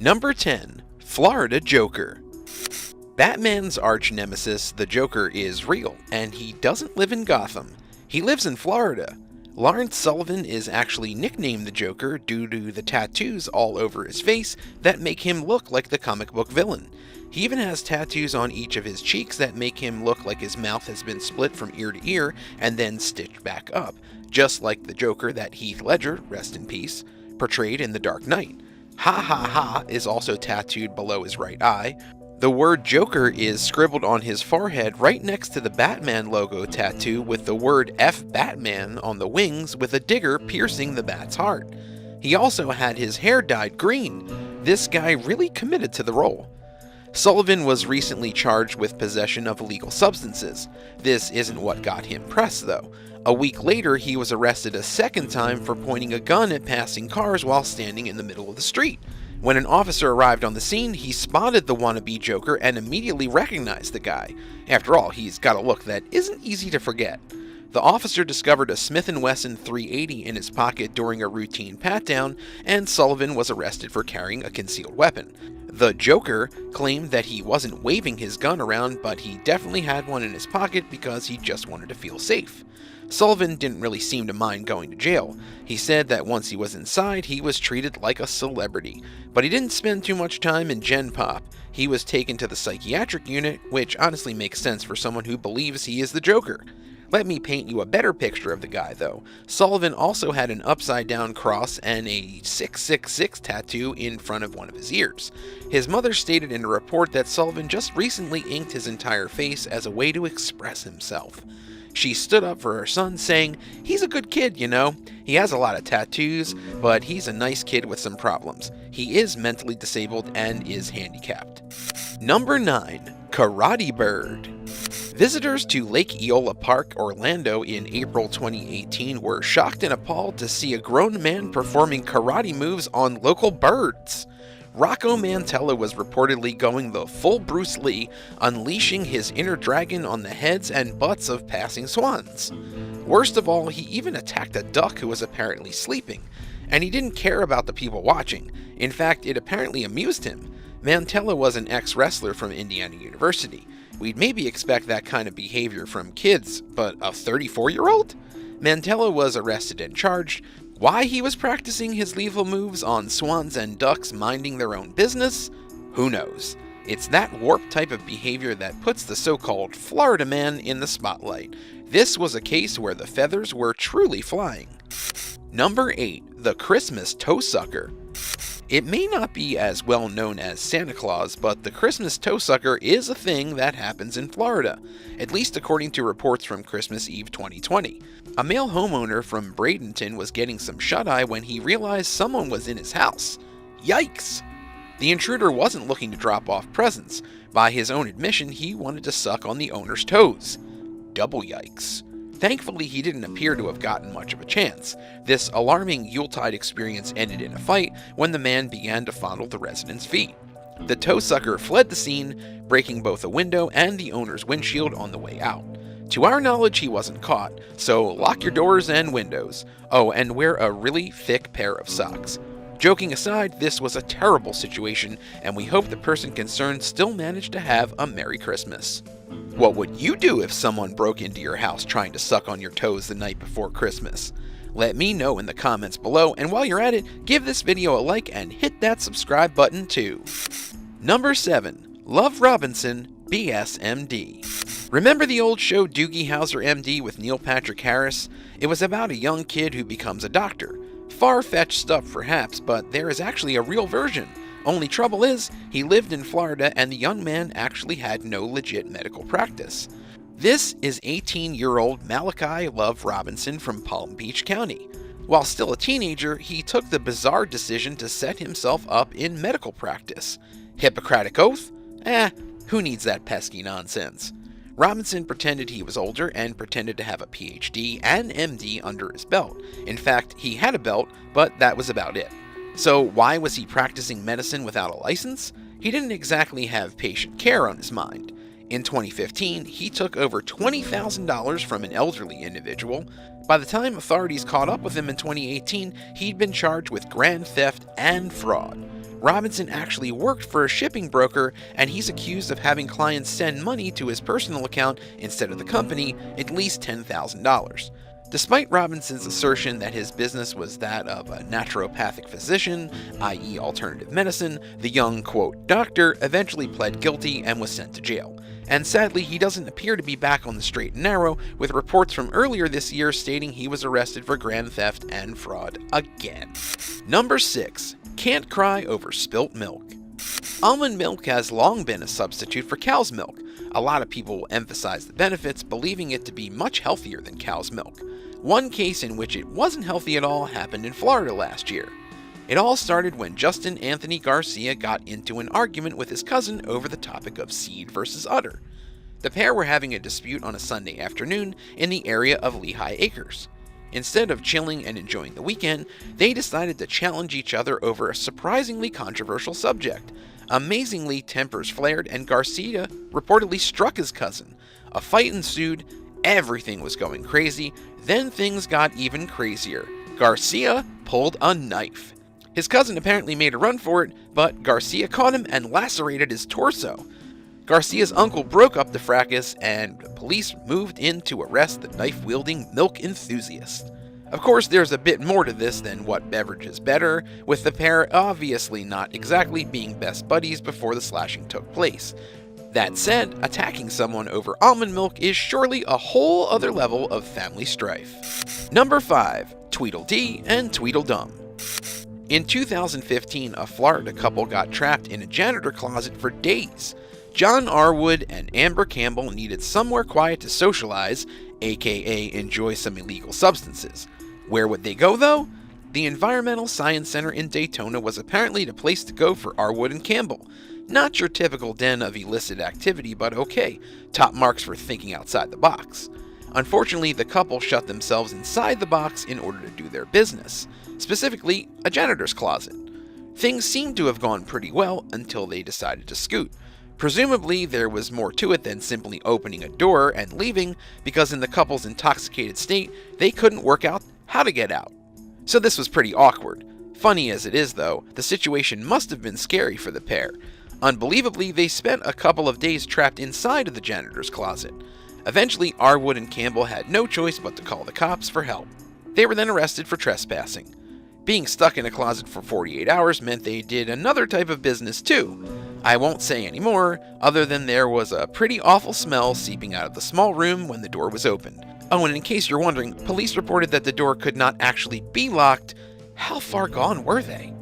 Number 10. Florida Joker. Batman's arch-nemesis, the Joker, is real, and he doesn't live in Gotham. He lives in Florida. Lawrence Sullivan is actually nicknamed the Joker due to the tattoos all over his face that make him look like the comic book villain. He even has tattoos on each of his cheeks that make him look like his mouth has been split from ear to ear and then stitched back up, just like the Joker that Heath Ledger, rest in peace, portrayed in The Dark Knight. Ha ha ha is also tattooed below his right eye. The word Joker is scribbled on his forehead right next to the Batman logo tattoo with the word F Batman on the wings with a digger piercing the bat's heart. He also had his hair dyed green. This guy really committed to the role. Sullivan was recently charged with possession of illegal substances. This isn't what got him press though. A week later, he was arrested a second time for pointing a gun at passing cars while standing in the middle of the street. When an officer arrived on the scene, he spotted the wannabe Joker and immediately recognized the guy. After all, he's got a look that isn't easy to forget. The officer discovered a Smith & Wesson .380 in his pocket during a routine pat-down, and Sullivan was arrested for carrying a concealed weapon. The Joker claimed that he wasn't waving his gun around, but he definitely had one in his pocket because he just wanted to feel safe. Sullivan didn't really seem to mind going to jail. He said that once he was inside, he was treated like a celebrity. But he didn't spend too much time in Gen Pop. He was taken to the psychiatric unit, which honestly makes sense for someone who believes he is the Joker. Let me paint you a better picture of the guy, though. Sullivan also had an upside-down cross and a 666 tattoo in front of one of his ears. His mother stated in a report that Sullivan just recently inked his entire face as a way to express himself. She stood up for her son, saying, "He's a good kid, you know. He has a lot of tattoos, but he's a nice kid with some problems. He is mentally disabled and is handicapped." Number 9. Karate Bird. Visitors to Lake Eola Park, Orlando in April 2018 were shocked and appalled to see a grown man performing karate moves on local birds. Rocco Mantella was reportedly going the full Bruce Lee, unleashing his inner dragon on the heads and butts of passing swans. Worst of all, he even attacked a duck who was apparently sleeping, and he didn't care about the people watching. In fact, it apparently amused him. Mantella was an ex-wrestler from Indiana University. We'd maybe expect that kind of behavior from kids, but a 34-year-old? Mantella was arrested and charged. Why he was practicing his lethal moves on swans and ducks minding their own business? Who knows? It's that warped type of behavior that puts the so-called Florida man in the spotlight. This was a case where the feathers were truly flying. Number 8. The Christmas TOESUCKER. It may not be as well known as Santa Claus, but the Christmas TOESUCKER is a thing that happens in Florida, at least according to reports from Christmas Eve 2020. A male homeowner from Bradenton was getting some shut-eye when he realized someone was in his house. Yikes! The intruder wasn't looking to drop off presents. By his own admission, he wanted to suck on the owner's toes. Double yikes. Thankfully, he didn't appear to have gotten much of a chance. This alarming Yuletide experience ended in a fight when the man began to fondle the resident's feet. The TOESUCKER fled the scene, breaking both a window and the owner's windshield on the way out. To our knowledge, he wasn't caught, so lock your doors and windows. Oh, and wear a really thick pair of socks. Joking aside, this was a terrible situation, and we hope the person concerned still managed to have a Merry Christmas. What would you do if someone broke into your house trying to suck on your toes the night before Christmas? Let me know in the comments below, and while you're at it, give this video a like and hit that subscribe button too. Number 7. Love Robinson, BSMD. Remember the old show Doogie Howser MD with Neil Patrick Harris? It was about a young kid who becomes a doctor. Far-fetched stuff perhaps, but there is actually a real version. Only trouble is, he lived in Florida and the young man actually had no legit medical practice. This is 18-year-old Malachi Love Robinson from Palm Beach County. While still a teenager, he took the bizarre decision to set himself up in medical practice. Hippocratic Oath? Who needs that pesky nonsense? Robinson pretended he was older and pretended to have a PhD and MD under his belt. In fact, he had a belt, but that was about it. So why was he practicing medicine without a license? He didn't exactly have patient care on his mind. In 2015, he took over $20,000 from an elderly individual. By the time authorities caught up with him in 2018, he'd been charged with grand theft and fraud. Robinson actually worked for a shipping broker, and he's accused of having clients send money to his personal account instead of the company, at least $10,000. Despite Robinson's assertion that his business was that of a naturopathic physician, i.e. alternative medicine, the young, quote, doctor eventually pled guilty and was sent to jail. And sadly, he doesn't appear to be back on the straight and narrow, with reports from earlier this year stating he was arrested for grand theft and fraud again. Number 6. Can't cry over spilt milk. Almond milk has long been a substitute for cow's milk. A lot of people emphasize the benefits, believing it to be much healthier than cow's milk. One case in which it wasn't healthy at all happened in Florida last year. It all started when Justin Anthony Garcia got into an argument with his cousin over the topic of seed versus udder. The pair were having a dispute on a Sunday afternoon in the area of Lehigh Acres. Instead of chilling and enjoying the weekend, they decided to challenge each other over a surprisingly controversial subject. Amazingly, tempers flared and Garcia reportedly struck his cousin. A fight ensued, everything was going crazy, then things got even crazier. Garcia pulled a knife. His cousin apparently made a run for it, but Garcia caught him and lacerated his torso. Garcia's uncle broke up the fracas, and police moved in to arrest the knife-wielding milk enthusiast. Of course, there's a bit more to this than what beverage is better, with the pair obviously not exactly being best buddies before the slashing took place. That said, attacking someone over almond milk is surely a whole other level of family strife. Number 5. Tweedledee and Tweedledum. In 2015, a Florida couple got trapped in a janitor closet for days. John Arwood and Amber Campbell needed somewhere quiet to socialize, aka enjoy some illegal substances. Where would they go though? The Environmental Science Center in Daytona was apparently the place to go for Arwood and Campbell. Not your typical den of illicit activity, but okay, top marks for thinking outside the box. Unfortunately, the couple shut themselves inside the box in order to do their business, specifically a janitor's closet. Things seemed to have gone pretty well until they decided to scoot. Presumably, there was more to it than simply opening a door and leaving, because in the couple's intoxicated state, they couldn't work out how to get out. So this was pretty awkward. Funny as it is though, the situation must have been scary for the pair. Unbelievably, they spent a couple of days trapped inside of the janitor's closet. Eventually, Arwood and Campbell had no choice but to call the cops for help. They were then arrested for trespassing. Being stuck in a closet for 48 hours meant they did another type of business too. I won't say any more, other than there was a pretty awful smell seeping out of the small room when the door was opened. Oh, and in case you're wondering, police reported that the door could not actually be locked. How far gone were they?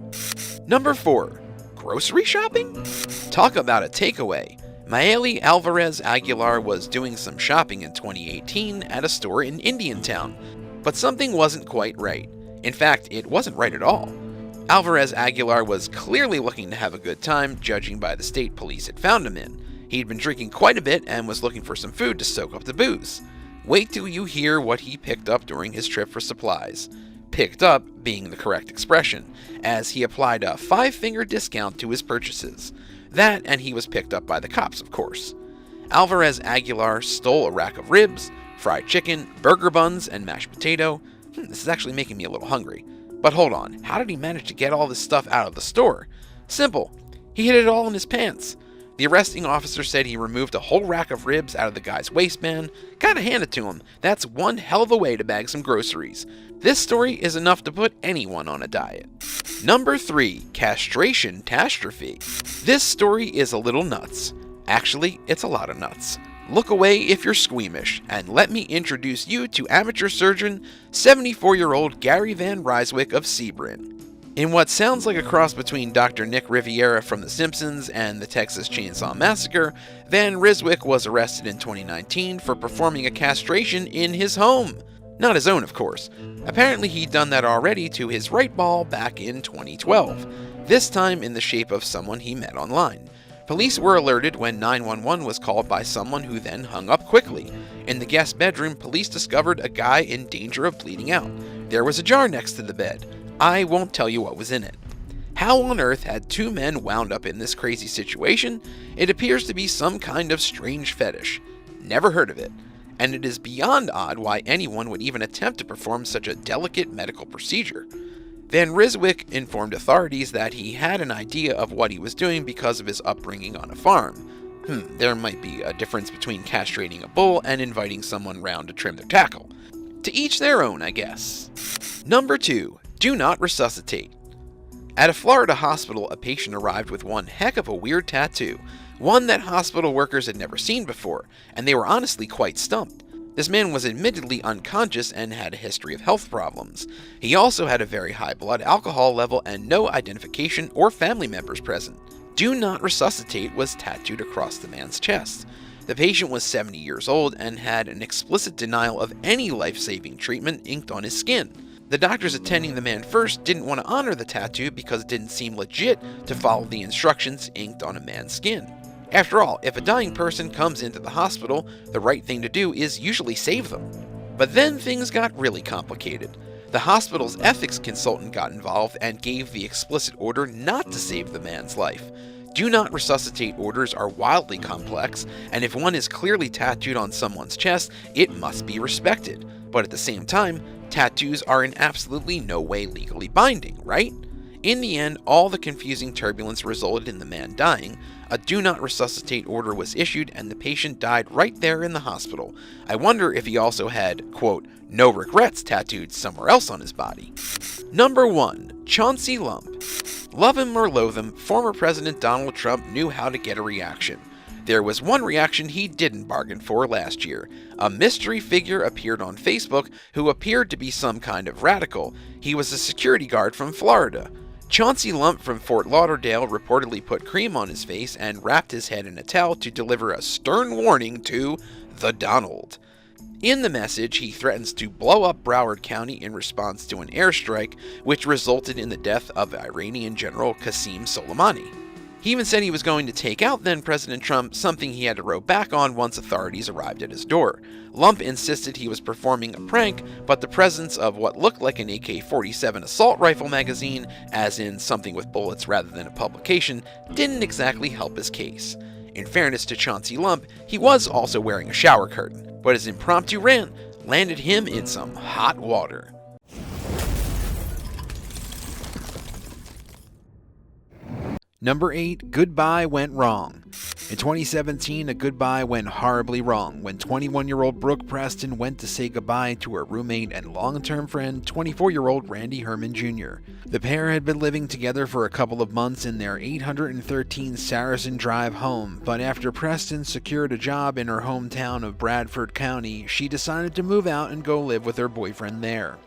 Number 4. Grocery shopping? Talk about a takeaway. Maeli Alvarez Aguilar was doing some shopping in 2018 at a store in Indiantown, but something wasn't quite right. In fact, it wasn't right at all. Alvarez Aguilar was clearly looking to have a good time, judging by the state police had found him in. He'd been drinking quite a bit and was looking for some food to soak up the booze. Wait till you hear what he picked up during his trip for supplies. Picked up being the correct expression, as he applied a 5-finger discount to his purchases. That, and he was picked up by the cops, of course. Alvarez Aguilar stole a rack of ribs, fried chicken, burger buns, and mashed potato. This is actually making me a little hungry. But hold on, how did he manage to get all this stuff out of the store? Simple. He hid it all in his pants. The arresting officer said he removed a whole rack of ribs out of the guy's waistband. Gotta hand it to him. That's one hell of a way to bag some groceries. This story is enough to put anyone on a diet. Number 3. Castration-Tastrophe. This story is a little nuts. Actually, it's a lot of nuts. Look away if you're squeamish, and let me introduce you to amateur surgeon, 74-year-old Gary Van Ryswick of Sebring. In what sounds like a cross between Dr. Nick Riviera from The Simpsons and the Texas Chainsaw Massacre, Van Ryswick was arrested in 2019 for performing a castration in his home. Not his own, of course. Apparently he'd done that already to his right ball back in 2012, this time in the shape of someone he met online. Police were alerted when 911 was called by someone who then hung up quickly. In the guest bedroom, police discovered a guy in danger of bleeding out. There was a jar next to the bed. I won't tell you what was in it. How on earth had 2 men wound up in this crazy situation? It appears to be some kind of strange fetish. Never heard of it. And it is beyond odd why anyone would even attempt to perform such a delicate medical procedure. Van Ryswyk informed authorities that he had an idea of what he was doing because of his upbringing on a farm. There might be a difference between castrating a bull and inviting someone round to trim their tackle. To each their own, I guess. Number 2. Do not resuscitate. At a Florida hospital, a patient arrived with one heck of a weird tattoo, one that hospital workers had never seen before, and they were honestly quite stumped. This man was admittedly unconscious and had a history of health problems. He also had a very high blood alcohol level and no identification or family members present. Do not resuscitate was tattooed across the man's chest. The patient was 70 years old and had an explicit denial of any life-saving treatment inked on his skin. The doctors attending the man first didn't want to honor the tattoo because it didn't seem legit to follow the instructions inked on a man's skin. After all, if a dying person comes into the hospital, the right thing to do is usually save them. But then things got really complicated. The hospital's ethics consultant got involved and gave the explicit order not to save the man's life. Do not resuscitate orders are wildly complex, and if one is clearly tattooed on someone's chest, it must be respected. But at the same time, tattoos are in absolutely no way legally binding, right? In the end, all the confusing turbulence resulted in the man dying. A do not resuscitate order was issued and the patient died right there in the hospital. I wonder if he also had, quote, no regrets tattooed somewhere else on his body. Number 1. Chauncey Lump. Love him or loathe him, former President Donald Trump knew how to get a reaction. There was one reaction he didn't bargain for last year. A mystery figure appeared on Facebook who appeared to be some kind of radical. He was a security guard from Florida. Chauncey Lump from Fort Lauderdale reportedly put cream on his face and wrapped his head in a towel to deliver a stern warning to the Donald. In the message, he threatens to blow up Broward County in response to an airstrike, which resulted in the death of Iranian General Qasem Soleimani. He even said he was going to take out then-President Trump, something he had to row back on once authorities arrived at his door. Lump insisted he was performing a prank, but the presence of what looked like an AK-47 assault rifle magazine, as in something with bullets rather than a publication, didn't exactly help his case. In fairness to Chauncey Lump, he was also wearing a shower curtain, but his impromptu rant landed him in some hot water. Number 8. Goodbye went wrong. In 2017, a goodbye went horribly wrong when 21-year-old Brooke Preston went to say goodbye to her roommate and long-term friend, 24-year-old Randy Herman Jr. The pair had been living together for a couple of months in their 813 Saracen Drive home, but after Preston secured a job in her hometown of Bradford County, she decided to move out and go live with her boyfriend there.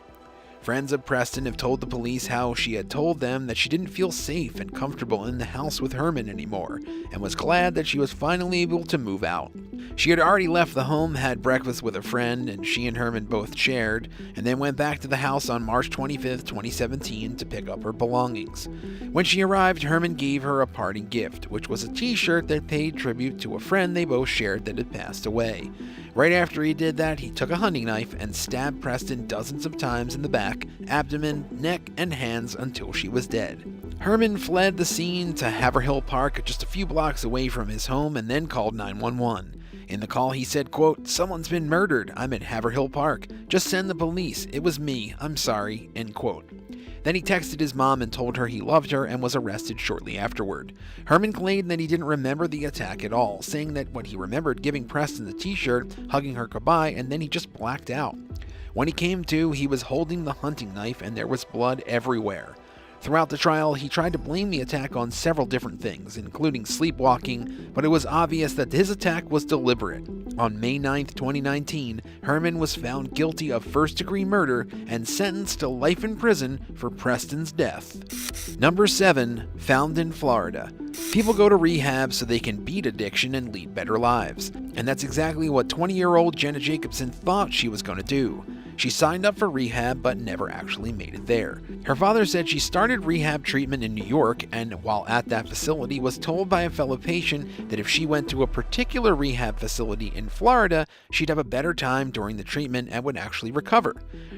Friends of Preston have told the police how she had told them that she didn't feel safe and comfortable in the house with Herman anymore, and was glad that she was finally able to move out. She had already left the home, had breakfast with a friend, and she and Herman both shared, and then went back to the house on March 25, 2017 to pick up her belongings. When she arrived, Herman gave her a parting gift, which was a t-shirt that paid tribute to a friend they both shared that had passed away. Right after he did that, he took a hunting knife and stabbed Preston dozens of times in the back, abdomen, neck, and hands until she was dead. Herman fled the scene to Haverhill Park, just a few blocks away from his home, and then called 911. In the call, he said, quote, "Someone's been murdered. I'm at Haverhill Park. Just send the police. It was me. I'm sorry," end quote. Then he texted his mom and told her he loved her and was arrested shortly afterward. Herman claimed that he didn't remember the attack at all, saying that what he remembered giving Preston the t-shirt, hugging her goodbye, and then he just blacked out. When he came to, he was holding the hunting knife and there was blood everywhere. Throughout the trial, he tried to blame the attack on several different things, including sleepwalking, but it was obvious that his attack was deliberate. On May 9, 2019, Herman was found guilty of first-degree murder and sentenced to life in prison for Preston's death. Number 7. Found in Florida. People go to rehab so they can beat addiction and lead better lives. And that's exactly what 20-year-old Jenna Jacobson thought she was going to do. She signed up for rehab but never actually made it there. Her father said she started rehab treatment in New York and while at that facility was told by a fellow patient that if she went to a particular rehab facility in Florida, she'd have a better time during the treatment and would actually recover.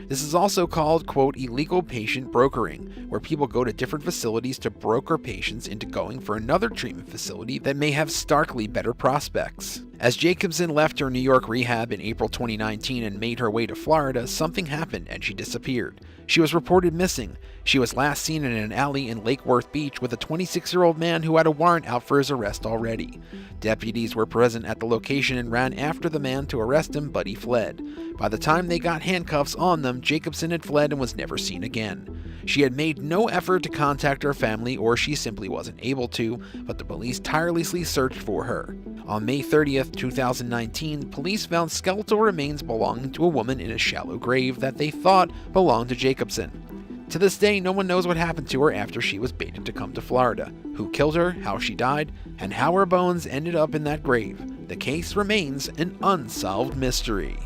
This is also called, quote, illegal patient brokering, where people go to different facilities to broker patients into going for another treatment facility that may have starkly better prospects. As Jacobson left her New York rehab in April 2019 and made her way to Florida, something happened and she disappeared. She was reported missing. She was last seen in an alley in Lake Worth Beach with a 26-year-old man who had a warrant out for his arrest already. Deputies were present at the location and ran after the man to arrest him, but he fled. By the time they got handcuffs on them, Jacobson had fled and was never seen again. She had made no effort to contact her family, or she simply wasn't able to, but the police tirelessly searched for her. On May 30th, 2019, police found skeletal remains belonging to a woman in a shallow grave that they thought belonged to Jacobson. To this day, no one knows what happened to her after she was baited to come to Florida, who killed her, how she died, and how her bones ended up in that grave. The case remains an unsolved mystery.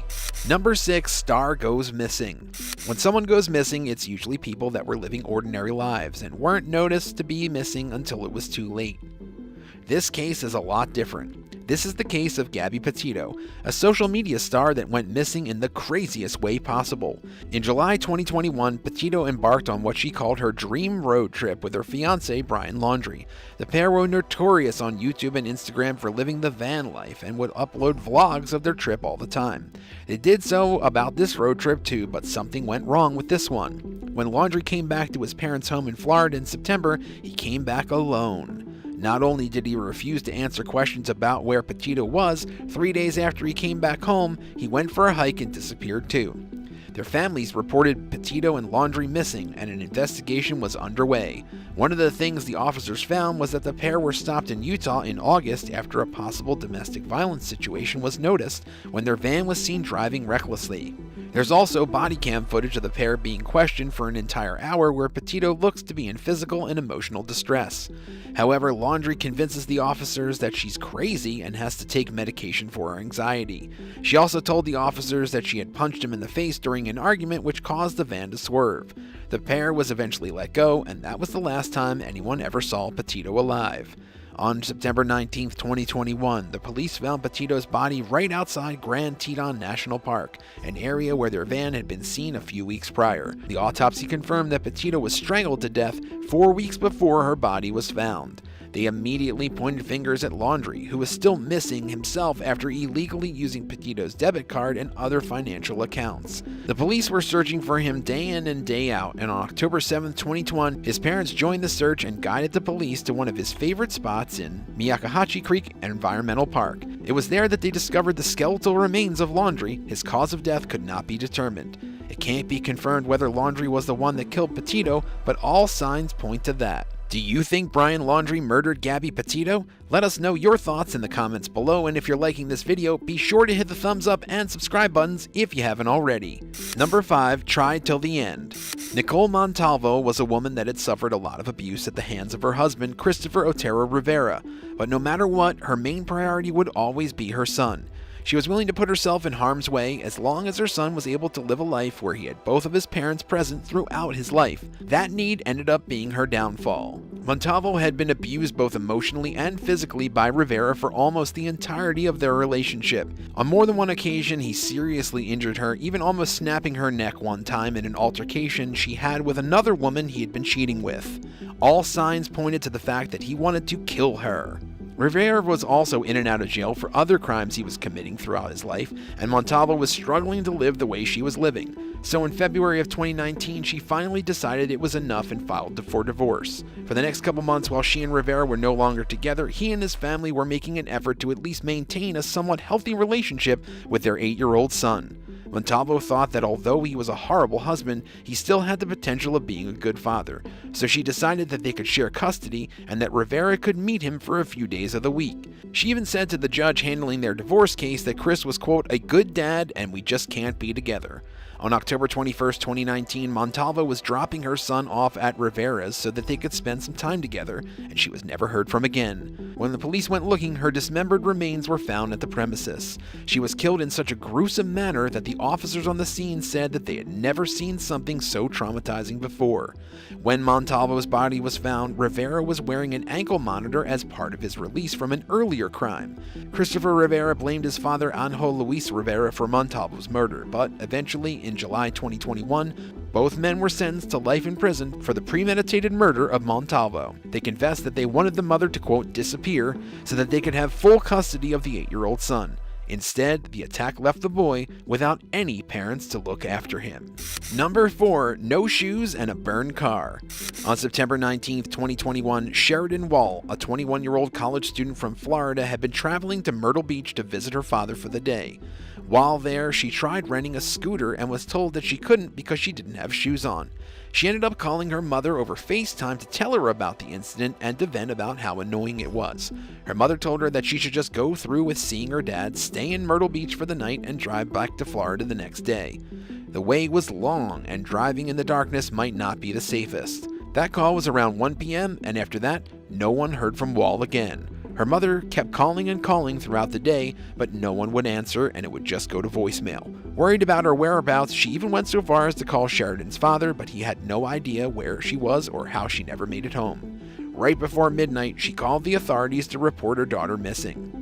Number 6, star goes missing. When someone goes missing, it's usually people that were living ordinary lives and weren't noticed to be missing until it was too late. This case is a lot different. This is the case of Gabby Petito, a social media star that went missing in the craziest way possible. In July 2021, Petito embarked on what she called her dream road trip with her fiancé, Brian Laundrie. The pair were notorious on YouTube and Instagram for living the van life and would upload vlogs of their trip all the time. They did so about this road trip too, but something went wrong with this one. When Laundrie came back to his parents' home in Florida in September, he came back alone. Not only did he refuse to answer questions about where Petito was, 3 days after he came back home, he went for a hike and disappeared too. Their families reported Petito and Laundrie missing, and an investigation was underway. One of the things the officers found was that the pair were stopped in Utah in August after a possible domestic violence situation was noticed when their van was seen driving recklessly. There's also body cam footage of the pair being questioned for an entire hour where Petito looks to be in physical and emotional distress. However, Laundrie convinces the officers that she's crazy and has to take medication for her anxiety. She also told the officers that she had punched him in the face during an argument which caused the van to swerve. The pair was eventually let go, and that was the last time anyone ever saw Petito alive. On September 19, 2021, the police found Petito's body right outside Grand Teton National Park, an area where their van had been seen a few weeks prior. The autopsy confirmed that Petito was strangled to death 4 weeks before her body was found. They immediately pointed fingers at Laundrie, who was still missing himself after illegally using Petito's debit card and other financial accounts. The police were searching for him day in and day out, and on October 7, 2021, his parents joined the search and guided the police to one of his favorite spots in Myakkahatchee Creek Environmental Park. It was there that they discovered the skeletal remains of Laundrie. His cause of death could not be determined. It can't be confirmed whether Laundrie was the one that killed Petito, but all signs point to that. Do you think Brian Laundrie murdered Gabby Petito? Let us know your thoughts in the comments below, and if you're liking this video, be sure to hit the thumbs up and subscribe buttons if you haven't already. Number 5, tried till the end. Nicole Montalvo was a woman that had suffered a lot of abuse at the hands of her husband, Christopher Otero Rivera, but no matter what, her main priority would always be her son. She was willing to put herself in harm's way as long as her son was able to live a life where he had both of his parents present throughout his life. That need ended up being her downfall. Montalvo had been abused both emotionally and physically by Rivera for almost the entirety of their relationship. On more than one occasion, he seriously injured her, even almost snapping her neck one time in an altercation she had with another woman he had been cheating with. All signs pointed to the fact that he wanted to kill her. Rivera was also in and out of jail for other crimes he was committing throughout his life, and Montalvo was struggling to live the way she was living. So in February of 2019, she finally decided it was enough and filed for divorce. For the next couple months while she and Rivera were no longer together, he and his family were making an effort to at least maintain a somewhat healthy relationship with their 8-year-old son. Montalvo thought that although he was a horrible husband, he still had the potential of being a good father, so she decided that they could share custody and that Rivera could meet him for a few days of the week. She even said to the judge handling their divorce case that Chris was, quote, a good dad and we just can't be together. On October 21, 2019, Montalvo was dropping her son off at Rivera's so that they could spend some time together, and she was never heard from again. When the police went looking, her dismembered remains were found at the premises. She was killed in such a gruesome manner that the officers on the scene said that they had never seen something so traumatizing before. When Montalvo's body was found, Rivera was wearing an ankle monitor as part of his release from an earlier crime. Christopher Rivera blamed his father Angel Luis Rivera for Montalvo's murder, but eventually, in July 2021, Both men were sentenced to life in prison for the premeditated murder of Montalvo. They confessed that they wanted the mother to, quote, disappear so that they could have full custody of the 8-year-old son. Instead, the attack left the boy without any parents to look after him. Number 4. No shoes and a burned car. On September 19, 2021, Sheridan Wall, a 21-year-old college student from Florida, had been traveling to Myrtle Beach to visit her father for the day. While there, she tried renting a scooter and was told that she couldn't because she didn't have shoes on. She ended up calling her mother over FaceTime to tell her about the incident and to vent about how annoying it was. Her mother told her that she should just go through with seeing her dad, stay in Myrtle Beach for the night, and drive back to Florida the next day. The way was long, and driving in the darkness might not be the safest. That call was around 1 p.m., and after that, no one heard from Wall again. Her mother kept calling and calling throughout the day, but no one would answer and it would just go to voicemail. Worried about her whereabouts, she even went so far as to call Sheridan's father, but he had no idea where she was or how she never made it home. Right before midnight, she called the authorities to report her daughter missing.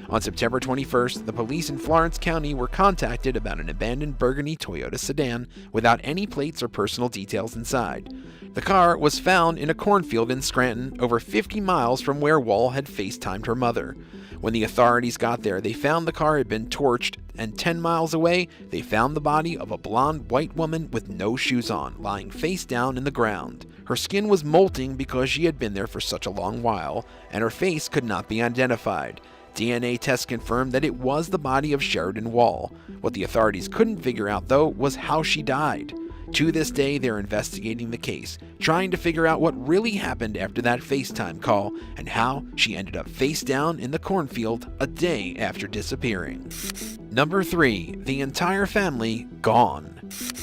On September 21st, the police in Florence County were contacted about an abandoned burgundy Toyota sedan without any plates or personal details inside. The car was found in a cornfield in Scranton, over 50 miles from where Wall had FaceTimed her mother. When the authorities got there, they found the car had been torched, and 10 miles away, they found the body of a blonde white woman with no shoes on, lying face down in the ground. Her skin was molting because she had been there for such a long while, and her face could not be identified. DNA tests confirmed that it was the body of Sheridan Wall. What the authorities couldn't figure out, though, was how she died. To this day, they're investigating the case, trying to figure out what really happened after that FaceTime call and how she ended up face down in the cornfield a day after disappearing. Number 3. The entire family gone.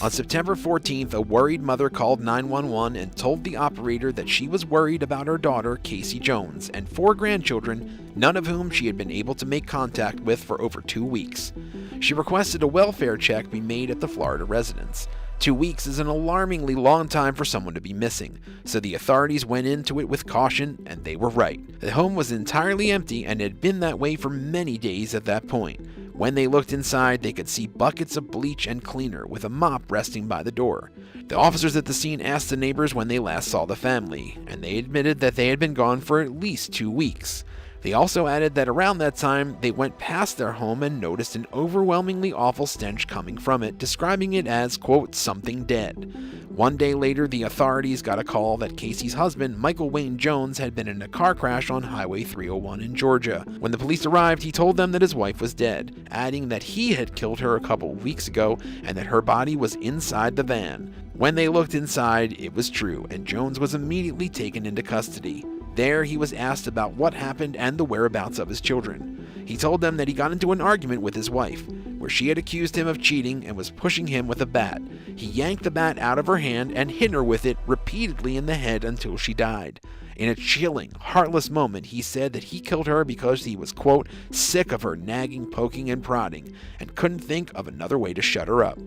On September 14th, a worried mother called 911 and told the operator that she was worried about her daughter, Casey Jones, and 4 grandchildren, none of whom she had been able to make contact with for over 2 weeks. She requested a welfare check be made at the Florida residence. 2 weeks is an alarmingly long time for someone to be missing, so the authorities went into it with caution, and they were right. The home was entirely empty and had been that way for many days at that point. When they looked inside, they could see buckets of bleach and cleaner with a mop resting by the door. The officers at the scene asked the neighbors when they last saw the family, and they admitted that they had been gone for at least 2 weeks. They also added that around that time, they went past their home and noticed an overwhelmingly awful stench coming from it, describing it as, quote, something dead. 1 day later, the authorities got a call that Casey's husband, Michael Wayne Jones, had been in a car crash on Highway 301 in Georgia. When the police arrived, he told them that his wife was dead, adding that he had killed her a couple of weeks ago and that her body was inside the van. When they looked inside, it was true, and Jones was immediately taken into custody. There, he was asked about what happened and the whereabouts of his children. He told them that he got into an argument with his wife, where she had accused him of cheating and was pushing him with a bat. He yanked the bat out of her hand and hit her with it repeatedly in the head until she died. In a chilling, heartless moment, he said that he killed her because he was, quote, sick of her nagging, poking, and prodding, and couldn't think of another way to shut her up.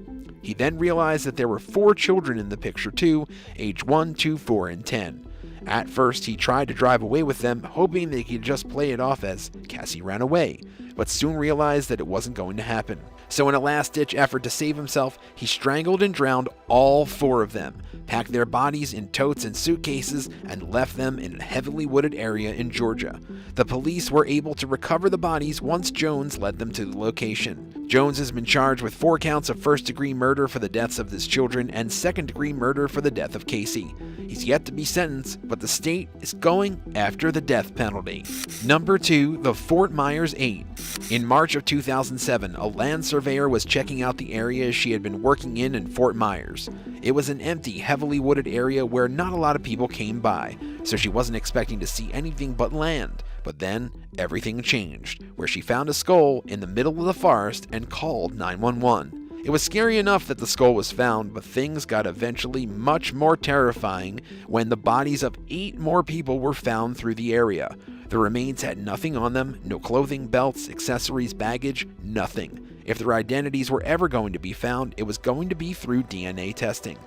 He then realized that there were 4 children in the picture too, aged 1, 2, 4, and 10. At first, he tried to drive away with them, hoping they could just play it off as Cassie ran away, but soon realized that it wasn't going to happen. So in a last-ditch effort to save himself, he strangled and drowned all 4 of them, packed their bodies in totes and suitcases, and left them in a heavily wooded area in Georgia. The police were able to recover the bodies once Jones led them to the location. Jones has been charged with 4 counts of first-degree murder for the deaths of his children and second-degree murder for the death of Casey. He's yet to be sentenced, but the state is going after the death penalty. Number 2, the Fort Myers 8. In March of 2007, a land surveyor was checking out the area she had been working in Fort Myers. It was an empty, heavily wooded area where not a lot of people came by, so she wasn't expecting to see anything but land. But then, everything changed, where she found a skull in the middle of the forest and called 911. It was scary enough that the skull was found, but things got eventually much more terrifying when the bodies of 8 more people were found through the area. The remains had nothing on them, no clothing, belts, accessories, baggage, nothing. If their identities were ever going to be found, it was going to be through DNA testing.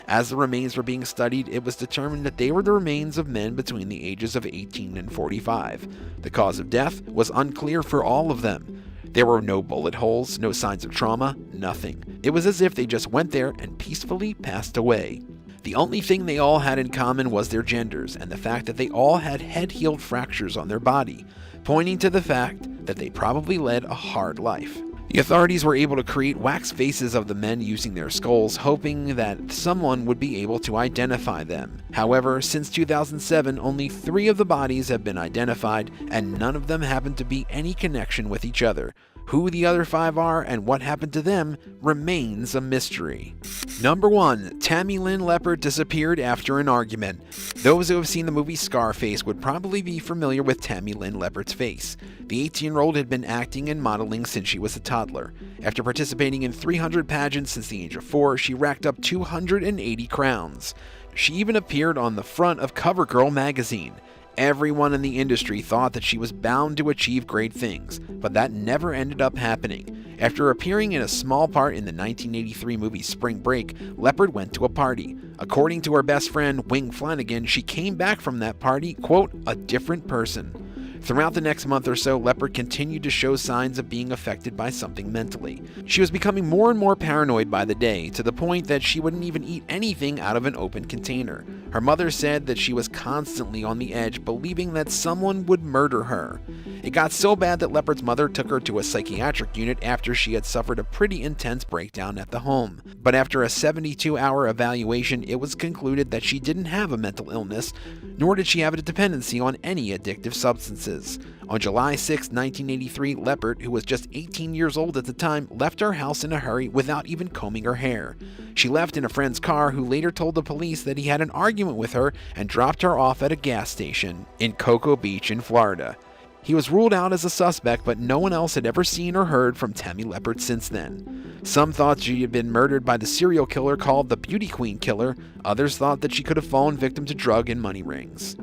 As the remains were being studied, it was determined that they were the remains of men between the ages of 18 and 45. The cause of death was unclear for all of them. There were no bullet holes, no signs of trauma, nothing. It was as if they just went there and peacefully passed away. The only thing they all had in common was their genders and the fact that they all had head-healed fractures on their body, pointing to the fact that they probably led a hard life. The authorities were able to create wax faces of the men using their skulls, hoping that someone would be able to identify them. However, since 2007, only 3 of the bodies have been identified, and none of them happen to be any connection with each other. Who the other 5 are and what happened to them remains a mystery. Number 1. Tammy Lynn Leppert disappeared after an argument. Those who have seen the movie Scarface would probably be familiar with Tammy Lynn Leppert's face. The 18-year-old had been acting and modeling since she was a toddler. After participating in 300 pageants since the age of 4, she racked up 280 crowns. She even appeared on the front of CoverGirl magazine. Everyone in the industry thought that she was bound to achieve great things, but that never ended up happening. After appearing in a small part in the 1983 movie Spring Break, Leppert went to a party. According to her best friend, Wing Flanagan, she came back from that party, quote, a different person. Throughout the next month or so, Leppert continued to show signs of being affected by something mentally. She was becoming more and more paranoid by the day, to the point that she wouldn't even eat anything out of an open container. Her mother said that she was constantly on the edge, believing that someone would murder her. It got so bad that Leppert's mother took her to a psychiatric unit after she had suffered a pretty intense breakdown at the home. But after a 72-hour evaluation, it was concluded that she didn't have a mental illness, nor did she have a dependency on any addictive substances. On July 6, 1983, Leppert, who was just 18 years old at the time, left her house in a hurry without even combing her hair. She left in a friend's car, who later told the police that he had an argument with her and dropped her off at a gas station in Cocoa Beach in Florida. He was ruled out as a suspect, but no one else had ever seen or heard from Tammy Leppert since then. Some thought she had been murdered by the serial killer called the Beauty Queen Killer. Others thought that she could have fallen victim to drug and money rings.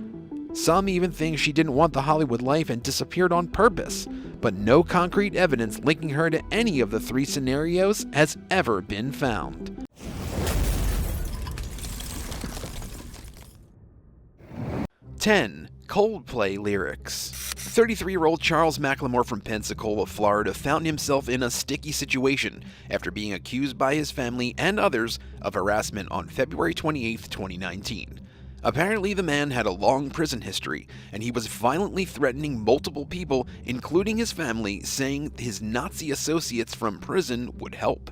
Some even think she didn't want the Hollywood life and disappeared on purpose, but no concrete evidence linking her to any of the 3 scenarios has ever been found. (10) Coldplay lyrics. 33-year-old Charles McLemore from Pensacola, Florida found himself in a sticky situation after being accused by his family and others of harassment on February 28, 2019. Apparently, the man had a long prison history, and he was violently threatening multiple people, including his family, saying his Nazi associates from prison would help.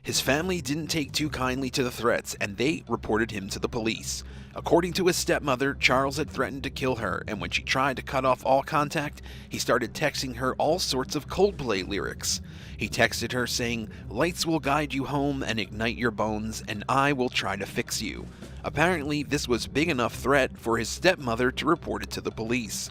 His family didn't take too kindly to the threats, and they reported him to the police. According to his stepmother, Charles had threatened to kill her, and when she tried to cut off all contact, he started texting her all sorts of Coldplay lyrics. He texted her saying, "Lights will guide you home and ignite your bones, and I will try to fix you." Apparently, this was big enough threat for his stepmother to report it to the police.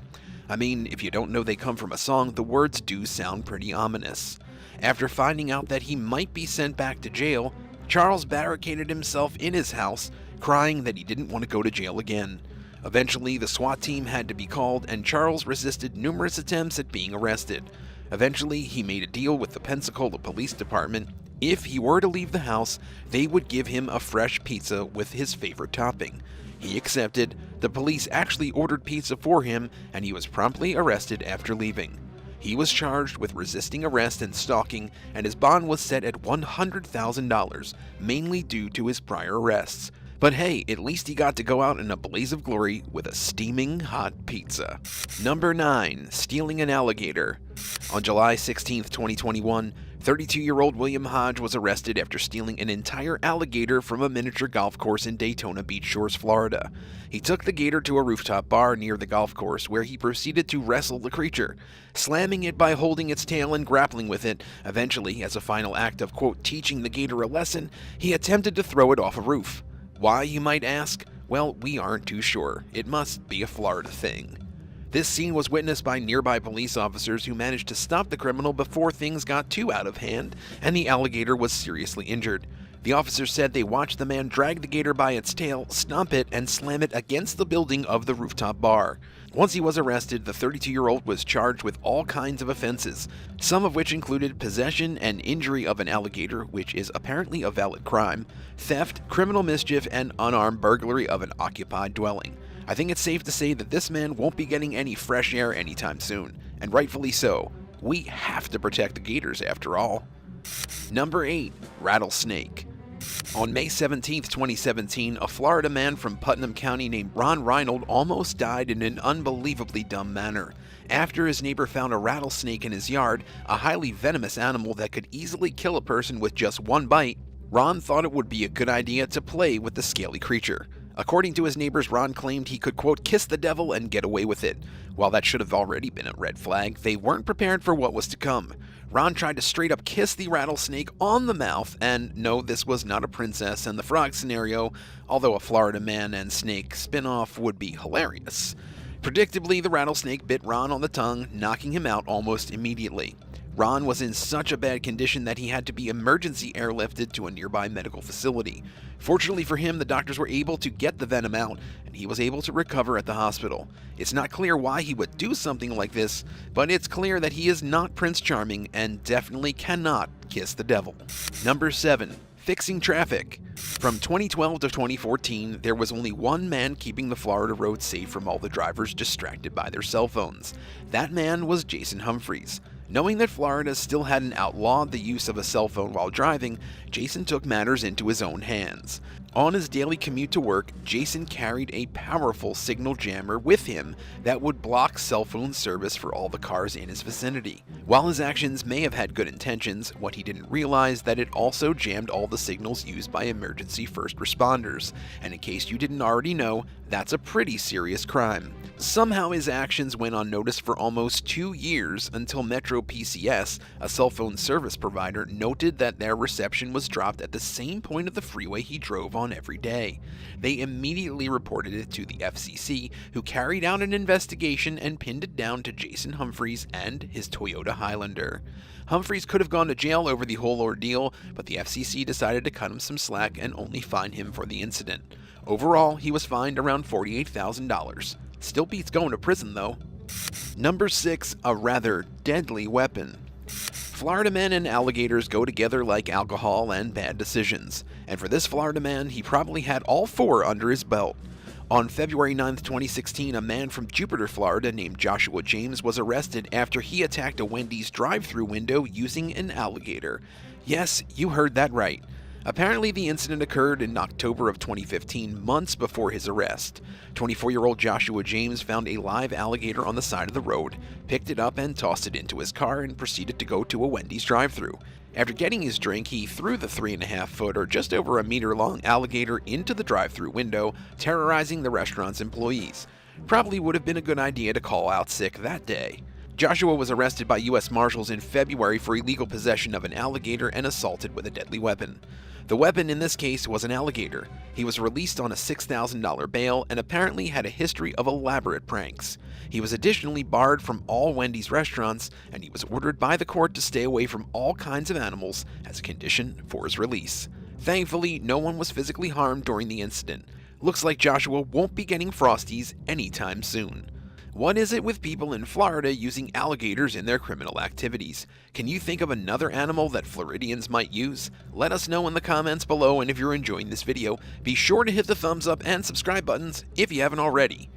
I mean, if you don't know they come from a song, the words do sound pretty ominous. After finding out that he might be sent back to jail, Charles barricaded himself in his house, crying that he didn't want to go to jail again. Eventually, the SWAT team had to be called, and Charles resisted numerous attempts at being arrested. Eventually, he made a deal with the Pensacola Police Department. If he were to leave the house, they would give him a fresh pizza with his favorite topping. He accepted. The police actually ordered pizza for him, and he was promptly arrested after leaving. He was charged with resisting arrest and stalking, and his bond was set at $100,000, mainly due to his prior arrests. But hey, at least he got to go out in a blaze of glory with a steaming hot pizza. Number 9. Stealing an alligator. On July 16, 2021, 32-year-old William Hodge was arrested after stealing an entire alligator from a miniature golf course in Daytona Beach Shores, Florida. He took the gator to a rooftop bar near the golf course, where he proceeded to wrestle the creature, slamming it by holding its tail and grappling with it. Eventually, as a final act of, quote, teaching the gator a lesson, he attempted to throw it off a roof. Why, you might ask? Well, we aren't too sure. It must be a Florida thing. This scene was witnessed by nearby police officers who managed to stop the criminal before things got too out of hand and the alligator was seriously injured. The officers said they watched the man drag the gator by its tail, stomp it, and slam it against the building of the rooftop bar. Once he was arrested, the 32-year-old was charged with all kinds of offenses, some of which included possession and injury of an alligator, which is apparently a valid crime, theft, criminal mischief, and unarmed burglary of an occupied dwelling. I think it's safe to say that this man won't be getting any fresh air anytime soon, and rightfully so. We have to protect the gators after all. Number 8. Rattlesnake. On May 17, 2017, a Florida man from Putnam County named Ron Reinold almost died in an unbelievably dumb manner after his neighbor found a rattlesnake in his yard, a highly venomous animal that could easily kill a person with just one bite. Ron thought it would be a good idea to play with the scaly creature. According to his neighbors, Ron claimed he could, quote, kiss the devil and get away with it. While that should have already been a red flag, they weren't prepared for what was to come. Ron tried to straight up kiss the rattlesnake on the mouth, and no, this was not a Princess and the Frog scenario, although a Florida man and snake spin-off would be hilarious. Predictably, the rattlesnake bit Ron on the tongue, knocking him out almost immediately. Ron was in such a bad condition that he had to be emergency airlifted to a nearby medical facility. Fortunately for him, the doctors were able to get the venom out, and he was able to recover at the hospital. It's not clear why he would do something like this, but it's clear that he is not Prince Charming and definitely cannot kiss the devil. Number 7. Fixing traffic. From 2012 to 2014, there was only one man keeping the Florida roads safe from all the drivers distracted by their cell phones. That man was Jason Humphreys. Knowing that Florida still hadn't outlawed the use of a cell phone while driving, Jason took matters into his own hands. On his daily commute to work, Jason carried a powerful signal jammer with him that would block cell phone service for all the cars in his vicinity. While his actions may have had good intentions, what he didn't realize that it also jammed all the signals used by emergency first responders. And in case you didn't already know, that's a pretty serious crime. Somehow his actions went unnoticed for almost 2 years until Metro PCS, a cell phone service provider, noted that their reception was dropped at the same point of the freeway he drove on every day. They immediately reported it to the FCC, who carried out an investigation and pinned it down to Jason Humphreys and his Toyota Highlander. Humphreys could have gone to jail over the whole ordeal, but the FCC decided to cut him some slack and only fine him for the incident. Overall, he was fined around $48,000. Still beats going to prison, though. Number 6. A rather deadly weapon. Florida men and alligators go together like alcohol and bad decisions. And for this Florida man, he probably had all 4 under his belt. On February 9, 2016, a man from Jupiter, Florida named Joshua James was arrested after he attacked a Wendy's drive-thru window using an alligator. Yes, you heard that right. Apparently, the incident occurred in October of 2015, months before his arrest. 24-year-old Joshua James found a live alligator on the side of the road, picked it up and tossed it into his car, and proceeded to go to a Wendy's drive-thru. After getting his drink, he threw the 3.5-foot or just over a meter-long alligator into the drive-thru window, terrorizing the restaurant's employees. Probably would have been a good idea to call out sick that day. Joshua was arrested by U.S. Marshals in February for illegal possession of an alligator and assaulted with a deadly weapon. The weapon in this case was an alligator. He was released on a $6,000 bail and apparently had a history of elaborate pranks. He was additionally barred from all Wendy's restaurants, and he was ordered by the court to stay away from all kinds of animals as a condition for his release. Thankfully, no one was physically harmed during the incident. Looks like Joshua won't be getting Frosties anytime soon. What is it with people in Florida using alligators in their criminal activities? Can you think of another animal that Floridians might use? Let us know in the comments below, and if you're enjoying this video, be sure to hit the thumbs up and subscribe buttons if you haven't already.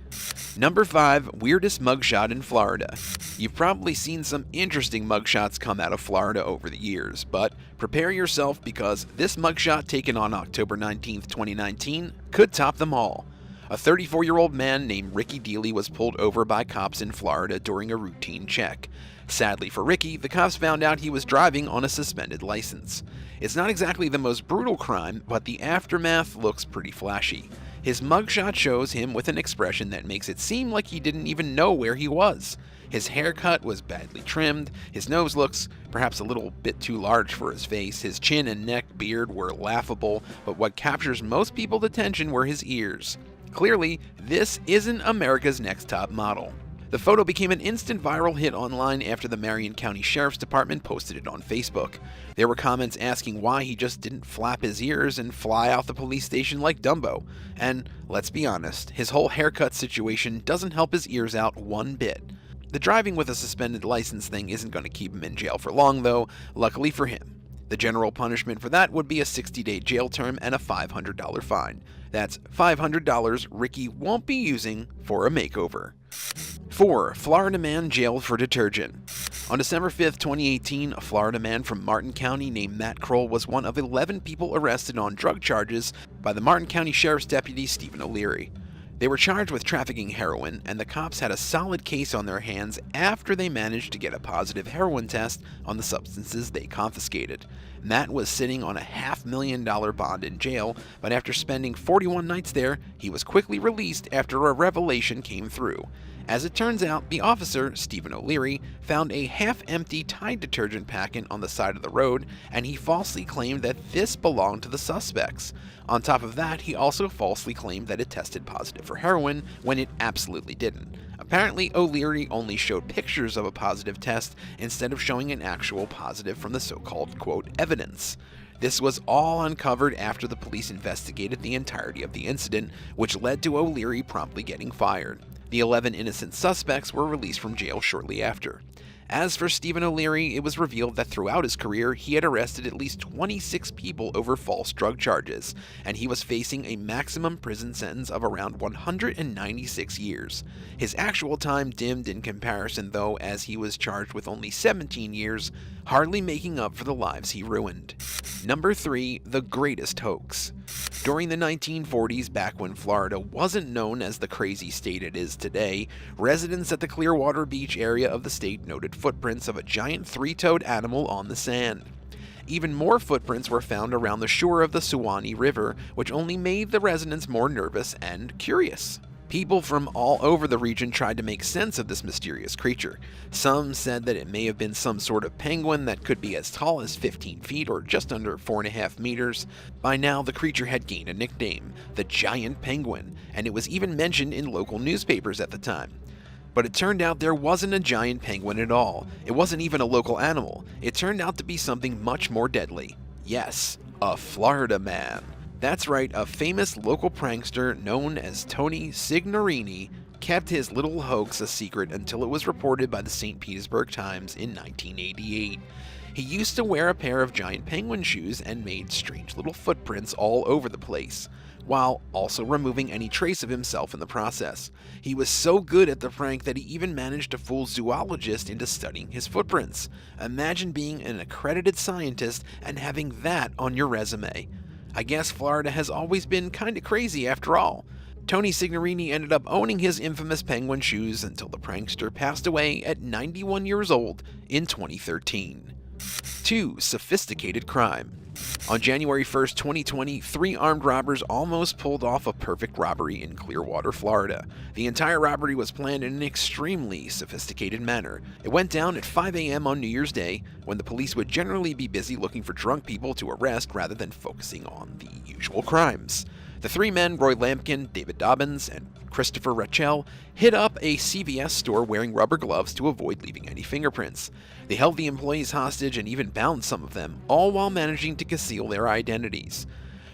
Number 5. Weirdest mugshot in Florida. You've probably seen some interesting mugshots come out of Florida over the years, but prepare yourself because this mugshot taken on October 19, 2019 could top them all. A 34-year-old man named Ricky Dealey was pulled over by cops in Florida during a routine check. Sadly for Ricky, the cops found out he was driving on a suspended license. It's not exactly the most brutal crime, but the aftermath looks pretty flashy. His mugshot shows him with an expression that makes it seem like he didn't even know where he was. His haircut was badly trimmed, his nose looks perhaps a little bit too large for his face, his chin and neck beard were laughable, but what captures most people's attention were his ears. Clearly, this isn't America's Next Top Model. The photo became an instant viral hit online after the Marion County Sheriff's Department posted it on Facebook. There were comments asking why he just didn't flap his ears and fly out the police station like Dumbo. And let's be honest, his whole haircut situation doesn't help his ears out one bit. The driving with a suspended license thing isn't going to keep him in jail for long though, luckily for him. The general punishment for that would be a 60-day jail term and a $500 fine. That's $500 Ricky won't be using for a makeover. 4. Florida man jailed for detergent. On December 5, 2018, a Florida man from Martin County named Matt Kroll was one of 11 people arrested on drug charges by the Martin County Sheriff's Deputy Stephen O'Leary. They were charged with trafficking heroin, and the cops had a solid case on their hands after they managed to get a positive heroin test on the substances they confiscated. Matt was sitting on a $500,000 bond in jail, but after spending 41 nights there, he was quickly released after a revelation came through. As it turns out, the officer, Stephen O'Leary, found a half-empty Tide detergent packet on the side of the road, and he falsely claimed that this belonged to the suspects. On top of that, he also falsely claimed that it tested positive for heroin when it absolutely didn't. Apparently, O'Leary only showed pictures of a positive test instead of showing an actual positive from the so-called, quote, evidence. This was all uncovered after the police investigated the entirety of the incident, which led to O'Leary promptly getting fired. The 11 innocent suspects were released from jail shortly after. As for Stephen O'Leary, it was revealed that throughout his career, he had arrested at least 26 people over false drug charges, and he was facing a maximum prison sentence of around 196 years. His actual time dimmed in comparison, though, as he was charged with only 17 years, hardly making up for the lives he ruined. Number 3, the greatest hoax. During the 1940s, back when Florida wasn't known as the crazy state it is today, residents at the Clearwater Beach area of the state noted footprints of a giant three-toed animal on the sand. Even more footprints were found around the shore of the Suwannee River, which only made the residents more nervous and curious. People from all over the region tried to make sense of this mysterious creature. Some said that it may have been some sort of penguin that could be as tall as 15 feet or just under 4.5 meters. By now, the creature had gained a nickname, the Giant Penguin, and it was even mentioned in local newspapers at the time. But it turned out there wasn't a giant penguin at all. It wasn't even a local animal. It turned out to be something much more deadly. Yes, a Florida man. That's right, a famous local prankster known as Tony Signorini kept his little hoax a secret until it was reported by the St. Petersburg Times in 1988. He used to wear a pair of giant penguin shoes and made strange little footprints all over the place, while also removing any trace of himself in the process. He was so good at the prank that he even managed to fool zoologists into studying his footprints. Imagine being an accredited scientist and having that on your resume. I guess Florida has always been kinda crazy after all. Tony Signorini ended up owning his infamous penguin shoes until the prankster passed away at 91 years old in 2013. 2. Sophisticated crime. On January 1st, 2020, 3 armed robbers almost pulled off a perfect robbery in Clearwater, Florida. The entire robbery was planned in an extremely sophisticated manner. It went down at 5 a.m. on New Year's Day, when the police would generally be busy looking for drunk people to arrest rather than focusing on the usual crimes. The 3 men, Roy Lampkin, David Dobbins, and Christopher Rachel, hit up a CVS store wearing rubber gloves to avoid leaving any fingerprints. They held the employees hostage and even bound some of them, all while managing to conceal their identities.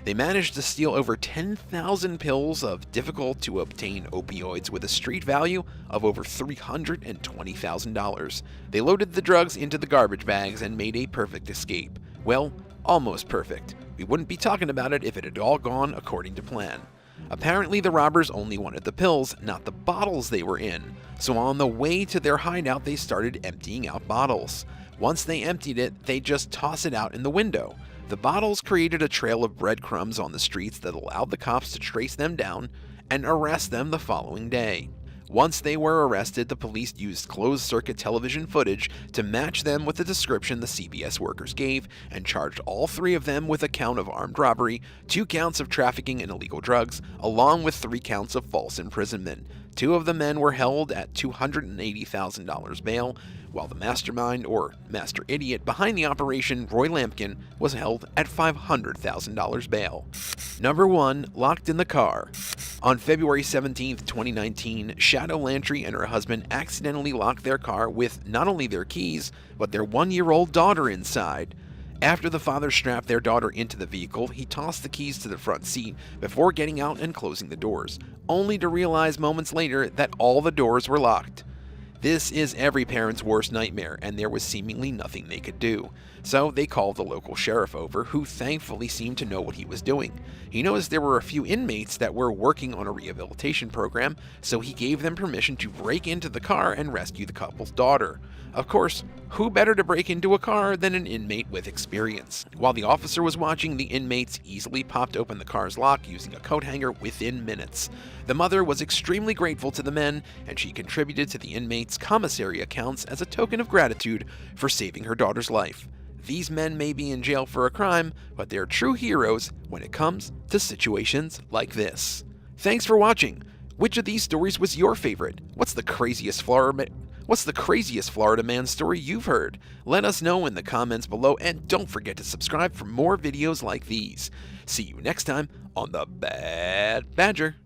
They managed to steal over 10,000 pills of difficult-to-obtain opioids with a street value of over $320,000. They loaded the drugs into the garbage bags and made a perfect escape. Well, almost perfect. We wouldn't be talking about it if it had all gone according to plan. Apparently, the robbers only wanted the pills, not the bottles they were in. So on the way to their hideout, they started emptying out bottles. Once they emptied it, they just toss it out in the window. The bottles created a trail of breadcrumbs on the streets that allowed the cops to trace them down and arrest them the following day. Once they were arrested, the police used closed-circuit television footage to match them with the description the CVS workers gave and charged all 3 of them with a count of armed robbery, 2 counts of trafficking in illegal drugs, along with 3 counts of false imprisonment. 2 of the men were held at $280,000 bail, while the mastermind, or master idiot, behind the operation, Roy Lampkin, was held at $500,000 bail. Number 1. Locked in the car. On February 17, 2019, Shadow Lantry and her husband accidentally locked their car with not only their keys, but their 1-year-old daughter inside. After the father strapped their daughter into the vehicle, he tossed the keys to the front seat before getting out and closing the doors, only to realize moments later that all the doors were locked. This is every parent's worst nightmare, and there was seemingly nothing they could do. So they called the local sheriff over, who thankfully seemed to know what he was doing. He noticed there were a few inmates that were working on a rehabilitation program, so he gave them permission to break into the car and rescue the couple's daughter. Of course, who better to break into a car than an inmate with experience? While the officer was watching, the inmates easily popped open the car's lock using a coat hanger within minutes. The mother was extremely grateful to the men, and she contributed to the inmates' commissary accounts as a token of gratitude for saving her daughter's life. These men may be in jail for a crime, but they're true heroes when it comes to situations like this. Thanks for watching. Which of these stories was your favorite? What's the craziest Florida man story you've heard? Let us know in the comments below, and don't forget to subscribe for more videos like these. See you next time on the Bad Badger.